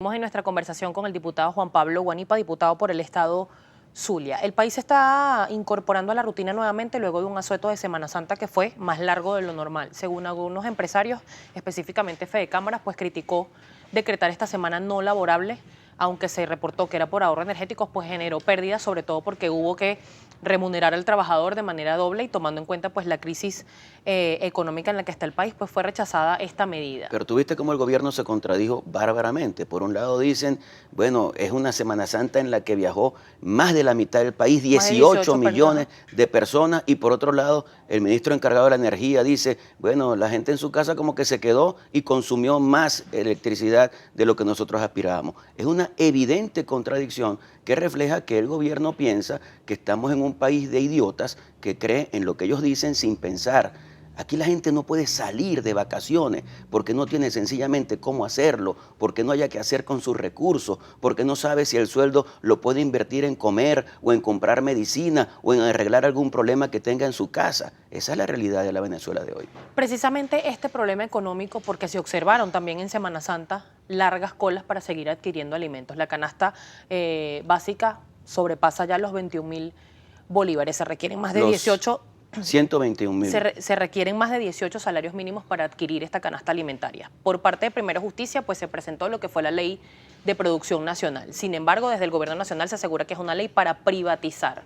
En nuestra conversación con el diputado Juan Pablo Guanipa, diputado por el estado Zulia. El país se está incorporando a la rutina nuevamente luego de un asueto de Semana Santa que fue más largo de lo normal. Según algunos empresarios, específicamente Fede Cámaras, pues criticó decretar esta semana no laborable, aunque se reportó que era por ahorro energéticos, pues generó pérdidas, sobre todo porque hubo que remunerar al trabajador de manera doble y tomando en cuenta pues la crisis económica en la que está el país, pues fue rechazada esta medida. Pero tuviste cómo el gobierno se contradijo bárbaramente. Por un lado dicen, bueno, es una Semana Santa en la que viajó más de la mitad del país, 18 millones de personas, y por otro lado el ministro encargado de la energía dice, bueno, la gente en su casa como que se quedó y consumió más electricidad de lo que nosotros aspirábamos. Es una evidente contradicción que refleja que el gobierno piensa que estamos en un país de idiotas que cree en lo que ellos dicen sin pensar. Aquí la gente no puede salir de vacaciones porque no tiene sencillamente cómo hacerlo, porque no haya que hacer con sus recursos, porque no sabe si el sueldo lo puede invertir en comer o en comprar medicina o en arreglar algún problema que tenga en su casa. Esa es la realidad de la Venezuela de hoy. Precisamente este problema económico, porque se observaron también en Semana Santa largas colas para seguir adquiriendo alimentos. La canasta básica sobrepasa ya los 21.000 bolívares. Se requieren más de 121.000. Se requieren más de 18 salarios mínimos para adquirir esta canasta alimentaria. Por parte de Primero Justicia, pues se presentó lo que fue la Ley de Producción Nacional. Sin embargo, desde el Gobierno Nacional se asegura que es una ley para privatizar.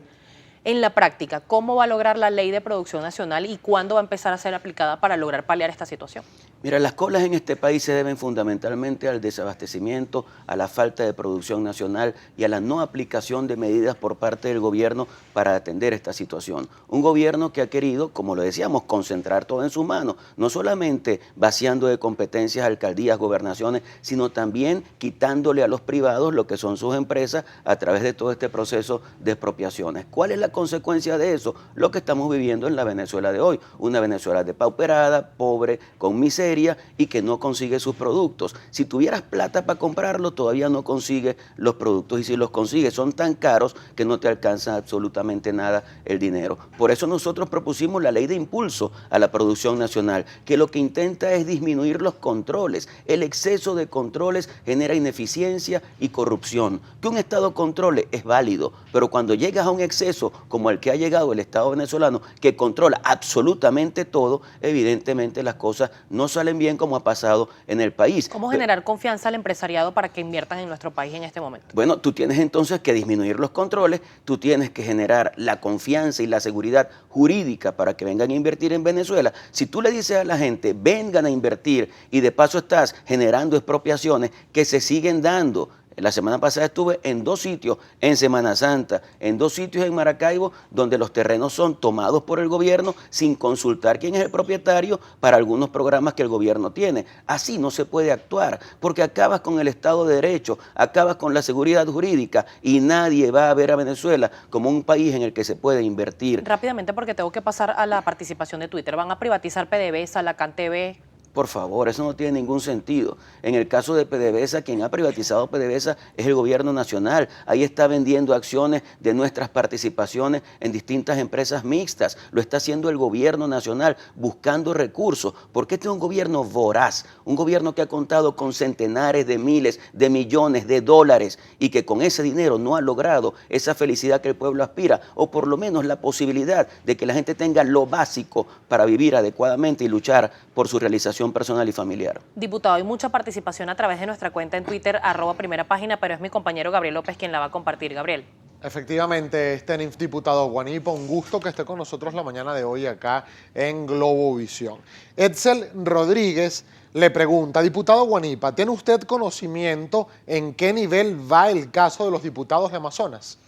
En la práctica, ¿cómo va a lograr la Ley de Producción Nacional y cuándo va a empezar a ser aplicada para lograr paliar esta situación? Mira, las colas en este país se deben fundamentalmente al desabastecimiento, a la falta de producción nacional y a la no aplicación de medidas por parte del gobierno para atender esta situación. Un gobierno que ha querido, como lo decíamos, concentrar todo en sus manos, no solamente vaciando de competencias alcaldías, gobernaciones, sino también quitándole a los privados lo que son sus empresas a través de todo este proceso de expropiaciones. ¿Cuál es la consecuencia de eso? Lo que estamos viviendo en la Venezuela de hoy, una Venezuela depauperada, pobre, con miseria, y que no consigue sus productos. Si tuvieras plata para comprarlo, todavía no consigue los productos, y si los consigues son tan caros que no te alcanza absolutamente nada el dinero. Por eso nosotros propusimos la ley de impulso a la producción nacional, que lo que intenta es disminuir los controles. El exceso de controles genera ineficiencia y corrupción. Que un Estado controle es válido, pero cuando llegas a un exceso como el que ha llegado el Estado venezolano, que controla absolutamente todo, evidentemente las cosas no salen bien, como ha pasado en el país. ¿Cómo generar confianza al empresariado para que inviertan en nuestro país en este momento? Bueno, tú tienes entonces que disminuir los controles, tú tienes que generar la confianza y la seguridad jurídica para que vengan a invertir en Venezuela. Si tú le dices a la gente, vengan a invertir, y de paso estás generando expropiaciones que se siguen dando. La semana pasada estuve en 2 sitios en Semana Santa, en 2 sitios en Maracaibo, donde los terrenos son tomados por el gobierno sin consultar quién es el propietario para algunos programas que el gobierno tiene. Así no se puede actuar, porque acabas con el Estado de Derecho, acabas con la seguridad jurídica, y nadie va a ver a Venezuela como un país en el que se puede invertir. Rápidamente, porque tengo que pasar a la participación de Twitter. ¿Van a privatizar PDVSA, Lacan TV? Por favor, eso no tiene ningún sentido. En el caso de PDVSA, quien ha privatizado PDVSA es el gobierno nacional. Ahí está vendiendo acciones de nuestras participaciones en distintas empresas mixtas. Lo está haciendo el gobierno nacional buscando recursos, porque este es un gobierno voraz, un gobierno que ha contado con centenares de miles de millones de dólares y que con ese dinero no ha logrado esa felicidad que el pueblo aspira, o por lo menos la posibilidad de que la gente tenga lo básico para vivir adecuadamente y luchar por su realización personal y familiar. Diputado, hay mucha participación a través de nuestra cuenta en Twitter, @primerapágina, pero es mi compañero Gabriel López quien la va a compartir. Gabriel. Efectivamente, diputado Guanipa, un gusto que esté con nosotros la mañana de hoy acá en Globovisión. Edsel Rodríguez le pregunta, diputado Guanipa, ¿tiene usted conocimiento en qué nivel va el caso de los diputados de Amazonas?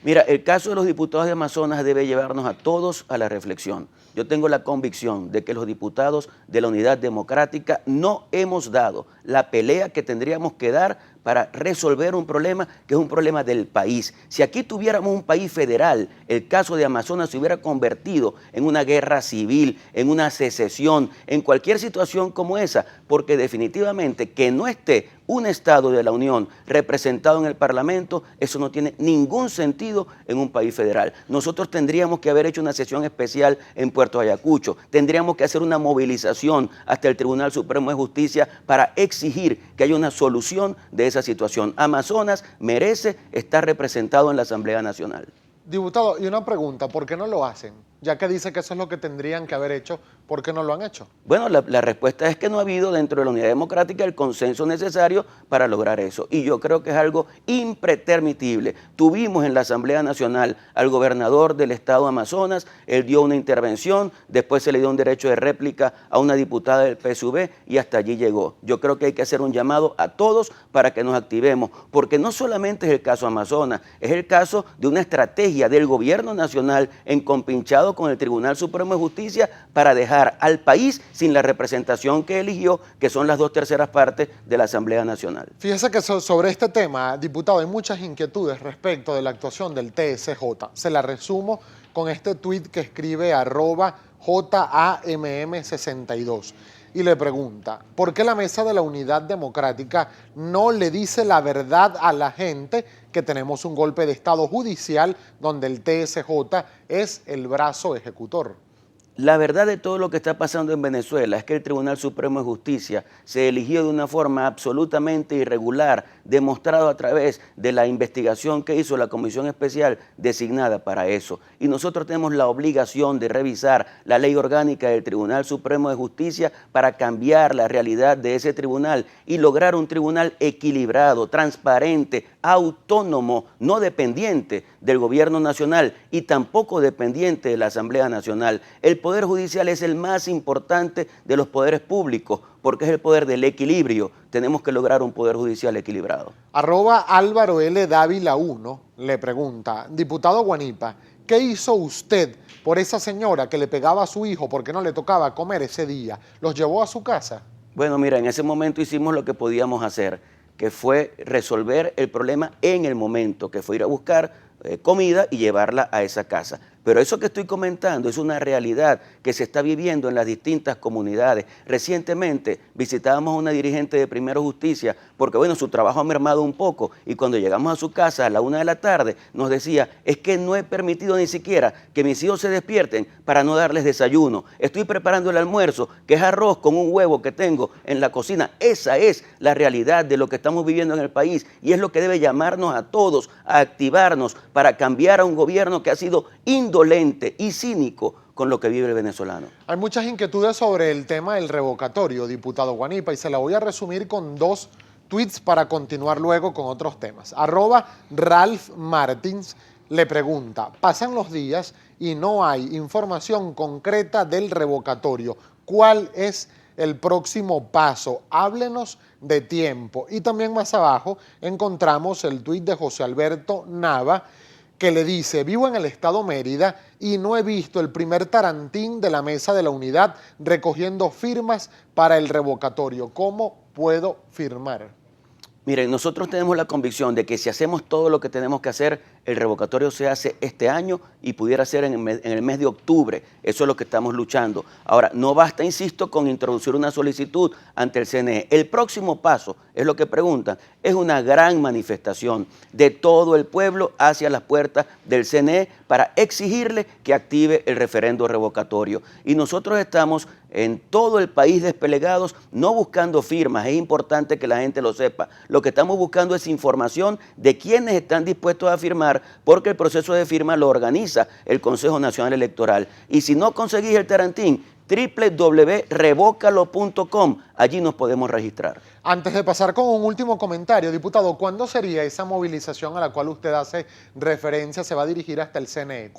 Mira, el caso de los diputados de Amazonas debe llevarnos a todos a la reflexión. Yo tengo la convicción de que los diputados de la Unidad Democrática no hemos dado la pelea que tendríamos que dar para resolver un problema que es un problema del país. Si aquí tuviéramos un país federal, el caso de Amazonas se hubiera convertido en una guerra civil, en una secesión, en cualquier situación como esa, porque definitivamente que no esté un Estado de la Unión representado en el Parlamento, eso no tiene ningún sentido en un país federal. Nosotros tendríamos que haber hecho una sesión especial en Puerto Ayacucho, tendríamos que hacer una movilización hasta el Tribunal Supremo de Justicia para exigir que haya una solución de esa situación. Amazonas merece estar representado en la Asamblea Nacional. Diputado, y una pregunta, ¿por qué no lo hacen? Ya que dice que eso es lo que tendrían que haber hecho, ¿por qué no lo han hecho? Bueno, la respuesta es que no ha habido dentro de la Unidad Democrática el consenso necesario para lograr eso. Y yo creo que es algo impretermitible. Tuvimos en la Asamblea Nacional al gobernador del estado Amazonas, él dio una intervención, después se le dio un derecho de réplica a una diputada del PSUV y hasta allí llegó. Yo creo que hay que hacer un llamado a todos para que nos activemos, porque no solamente es el caso Amazonas, es el caso de una estrategia del gobierno nacional en compinchado con el Tribunal Supremo de Justicia para dejar al país sin la representación que eligió, que son las 2/3 partes de la Asamblea Nacional. Fíjese que sobre este tema, diputado, hay muchas inquietudes respecto de la actuación del TSJ. Se la resumo con este tuit que escribe @JAMM62 y le pregunta, ¿por qué la Mesa de la Unidad Democrática no le dice la verdad a la gente que tenemos un golpe de Estado judicial donde el TSJ es el brazo ejecutor? La verdad de todo lo que está pasando en Venezuela es que el Tribunal Supremo de Justicia se eligió de una forma absolutamente irregular, demostrado a través de la investigación que hizo la Comisión Especial designada para eso. Y nosotros tenemos la obligación de revisar la ley orgánica del Tribunal Supremo de Justicia para cambiar la realidad de ese tribunal y lograr un tribunal equilibrado, transparente, autónomo, no dependiente del gobierno nacional y tampoco dependiente de la Asamblea Nacional. El Poder Judicial es el más importante de los poderes públicos porque es el poder del equilibrio. Tenemos que lograr un Poder Judicial equilibrado. @Álvaro L. Dávila 1 le pregunta, diputado Guanipa, ¿qué hizo usted por esa señora que le pegaba a su hijo porque no le tocaba comer ese día? ¿Los llevó a su casa? Bueno, mira, en ese momento hicimos lo que podíamos hacer, que fue resolver el problema en el momento, que fue ir a buscar comida y llevarla a esa casa. Pero eso que estoy comentando es una realidad que se está viviendo en las distintas comunidades. Recientemente visitábamos a una dirigente de Primero Justicia porque, bueno, su trabajo ha mermado un poco y cuando llegamos a su casa a la 1 de la tarde nos decía, es que no he permitido ni siquiera que mis hijos se despierten para no darles desayuno. Estoy preparando el almuerzo, que es arroz con un huevo que tengo en la cocina. Esa es la realidad de lo que estamos viviendo en el país y es lo que debe llamarnos a todos a activarnos para cambiar a un gobierno que ha sido indolente y cínico con lo que vive el venezolano. Hay muchas inquietudes sobre el tema del revocatorio, diputado Guanipa, y se la voy a resumir con dos tweets para continuar luego con otros temas. @Ralph Martins le pregunta, pasan los días y no hay información concreta del revocatorio. ¿Cuál es el próximo paso? Háblenos de tiempo. Y también más abajo encontramos el tuit de José Alberto Nava, que le dice, vivo en el estado Mérida y no he visto el primer tarantín de la Mesa de la Unidad recogiendo firmas para el revocatorio. ¿Cómo puedo firmar? Miren, nosotros tenemos la convicción de que si hacemos todo lo que tenemos que hacer, el revocatorio se hace este año y pudiera ser en el mes de octubre. Eso es lo que estamos luchando. Ahora, no basta, insisto, con introducir una solicitud ante el CNE. El próximo paso, es lo que preguntan, es una gran manifestación de todo el pueblo hacia las puertas del CNE para exigirle que active el referendo revocatorio. Y nosotros estamos en todo el país desplegados, no buscando firmas, es importante que la gente lo sepa. Lo que estamos buscando es información de quienes están dispuestos a firmar, porque el proceso de firma lo organiza el Consejo Nacional Electoral. Y si no conseguís el tarantín, www.revócalo.com, allí nos podemos registrar. Antes de pasar con un último comentario, diputado, ¿cuándo sería esa movilización a la cual usted hace referencia? ¿Se va a dirigir hasta el CNE?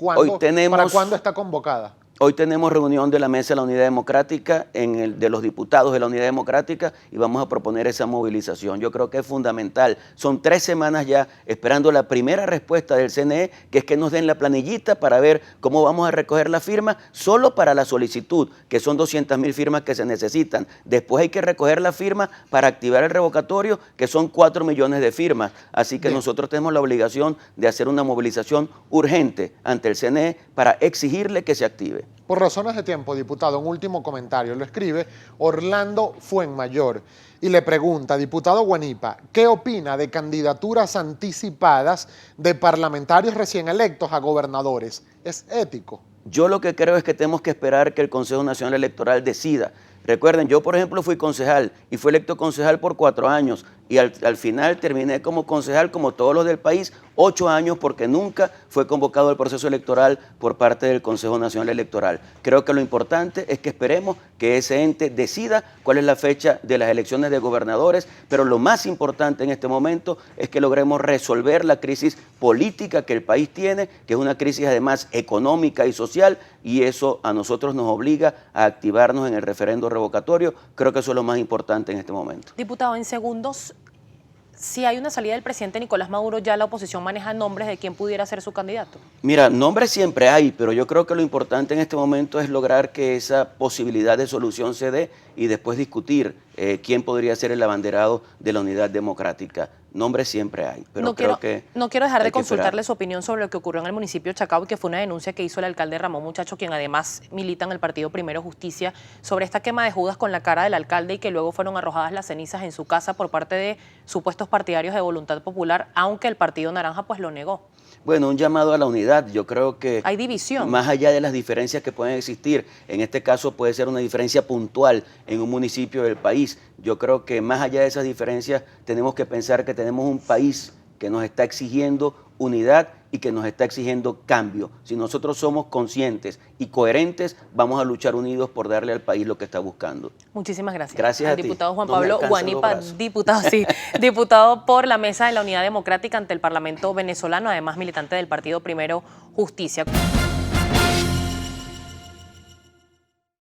¿Para cuándo está convocada? Hoy tenemos reunión de la Mesa de la Unidad Democrática, de los diputados de la Unidad Democrática, y vamos a proponer esa movilización. Yo creo que es fundamental. Son 3 semanas ya esperando la primera respuesta del CNE, que es que nos den la planillita para ver cómo vamos a recoger la firma, solo para la solicitud, que son 200.000 firmas que se necesitan. Después hay que recoger la firma para activar el revocatorio, que son 4 millones de firmas. Así que nosotros tenemos la obligación de hacer una movilización urgente ante el CNE para exigirle que se active. Por razones de tiempo, diputado, un último comentario. Lo escribe Orlando Fuenmayor y le pregunta, diputado Guanipa, ¿qué opina de candidaturas anticipadas de parlamentarios recién electos a gobernadores? ¿Es ético? Yo lo que creo es que tenemos que esperar que el Consejo Nacional Electoral decida. Recuerden, yo por ejemplo fui concejal y fui electo concejal por 4 años. y al final terminé como concejal, como todos los del país, 8 años, porque nunca fue convocado el proceso electoral por parte del Consejo Nacional Electoral. Creo que lo importante es que esperemos que ese ente decida cuál es la fecha de las elecciones de gobernadores, pero lo más importante en este momento es que logremos resolver la crisis política que el país tiene, que es una crisis además económica y social, y eso a nosotros nos obliga a activarnos en el referendo revocatorio. Creo que eso es lo más importante en este momento. Diputado, en segundos, si hay una salida del presidente Nicolás Maduro, ya la oposición maneja nombres de quién pudiera ser su candidato. Mira, nombres siempre hay, pero yo creo que lo importante en este momento es lograr que esa posibilidad de solución se dé y después discutir quién podría ser el abanderado de la unidad democrática. Nombres siempre hay, pero no creo quiero, que no quiero dejar hay de que esperar. consultarle su opinión sobre lo que ocurrió en el municipio de Chacao y que fue una denuncia que hizo el alcalde Ramón Muchacho, quien además milita en el partido Primero Justicia, sobre esta quema de Judas con la cara del alcalde y que luego fueron arrojadas las cenizas en su casa por parte de supuestos partidarios de Voluntad Popular, aunque el Partido Naranja pues lo negó. Bueno, un llamado a la unidad. Yo creo que Hay división. más allá de las diferencias que pueden existir, en este caso puede ser una diferencia puntual en un municipio del país. Yo creo que más allá de esas diferencias tenemos que pensar que tenemos un país que nos está exigiendo unidad y que nos está exigiendo cambio. Si nosotros somos conscientes y coherentes, vamos a luchar unidos por darle al país lo que está buscando. Muchísimas gracias. Gracias al a ti. diputado Juan No me Pablo alcanzan los Guanipa, brazos. diputado, sí, diputado por la Mesa de la Unidad Democrática ante el Parlamento venezolano, además militante del partido Primero Justicia.